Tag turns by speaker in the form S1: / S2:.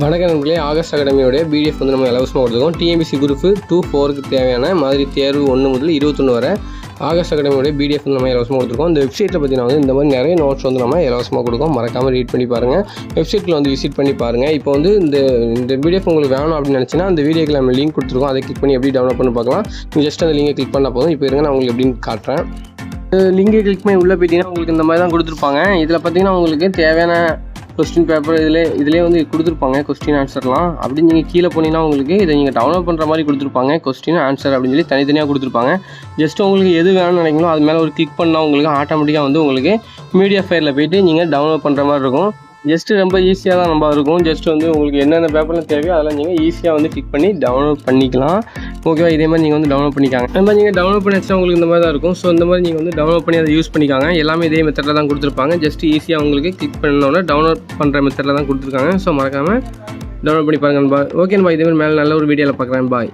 S1: வணக்க நண்பர்களே, August அகாடமியோடைய PDF வந்து நம்ம இலவசமாக கொடுத்துருக்கோம். டிஎன்பிஎஸ்சி குரூப் 2-4க்கு தேவையான மாதிரி தேர்வு 1 முதல் 21 வரை ஆகஸ்ட் அகாடமியோடைய பிடிஎஃப் வந்து நம்ம இலவசமாக கொடுத்துருக்கோம். இந்த வெப்சைட்டில் பார்த்தீங்கன்னா வந்து இந்த மாதிரி நிறைய நோட்ஸ் வந்து நம்ம இலவசமாக கொடுக்கும். மறக்காமல் ரீட் பண்ணி பாருங்கள். வெப்சைட்டில் வந்து விசிட் பண்ணி பாருங்கள். இப்போ வந்து இந்த பிடிஎஃப் உங்களுக்கு வேணும் அப்படின்னு நினச்சின்னா அந்த வீடியோக்கு நம்ம லிங்க் கொடுத்துருக்கோம். அதை கிளிக் பண்ணி எப்படி டவுன்லோட் பண்ணி பார்க்கலாம். நீங்கள் ஜஸ்ட் அந்த லிங்கை கிளிக் பண்ணால் போதும். இப்போ இருங்க, நான் உங்களுக்கு எப்படின்னு காட்டுறேன். லிங்கை கிளிக் பண்ணி உள்ளே போயிட்டீங்கன்னா உங்களுக்கு இந்த மாதிரி தான் கொடுத்துருப்பாங்க. இதில் பார்த்தீங்கன்னா உங்களுக்கு தேவையான கொஸ்டின் பேப்பர் இதிலே வந்து கொடுத்துருப்பாங்க. கொஸ்டின் ஆன்சர்லாம் அப்படின்னு நீங்கள் கீழே போனீங்கன்னா உங்களுக்கு இதை நீங்கள் டவுன்லோட் பண்ணுற மாதிரி கொடுத்துருப்பாங்க. கொஸ்டின் ஆன்சர் அப்படின்னு சொல்லி தனித்தனியாக கொடுத்துருப்பாங்க. ஜஸ்ட் உங்களுக்கு எது வேணும்னு நினைக்கணும் அது மேலே ஒரு கிளிக் பண்ணால் உங்களுக்கு ஆட்டோமேட்டிக்காக வந்து உங்களுக்கு மீடியா ஃபைலில் போய்ட்டு நீங்கள் டவுன்லோட் பண்ணுற மாதிரி இருக்கும். ஜஸ்ட்டு ரொம்ப ஈஸியாக தான் நம்ம இருக்கும். ஜஸ்ட் வந்து உங்களுக்கு என்னென்ன பேப்பர்லாம் தேவையோ அதெல்லாம் நீங்கள் ஈஸியாக வந்து கிளிக் பண்ணி டவுன்லோட் பண்ணிக்கலாம். ஓகேவா? இதே மாதிரி நீங்கள் வந்து டவுன்லோட் பண்ணிக்காங்க. அந்த மாதிரி நீங்கள் டவுன்லோட் பண்ணி வச்சா உங்களுக்கு இந்த மாதிரி தான் இருக்கும். ஸோ இந்த மாதிரி நீங்கள் வந்து டவுன்லோட் பண்ணி அதை யூஸ் பண்ணிக்காங்க. எல்லாமே இதே மெத்தடில் தான் கொடுத்துருப்பாங்க. ஜஸ்ட் ஈஸியாக உங்களுக்கு கிளிக் பண்ணோன்னா டவுன்லோட் பண்ணுற மெத்தடில் தான் கொடுத்துருக்காங்க. ஸோ மறக்காமல் டவுன்லோட் பண்ணி பாருங்கள். பாய். ஓகே, நம்ம இதே மாதிரி மேலே நல்ல ஒரு வீடியோவில் பார்க்குறேன். பாய்.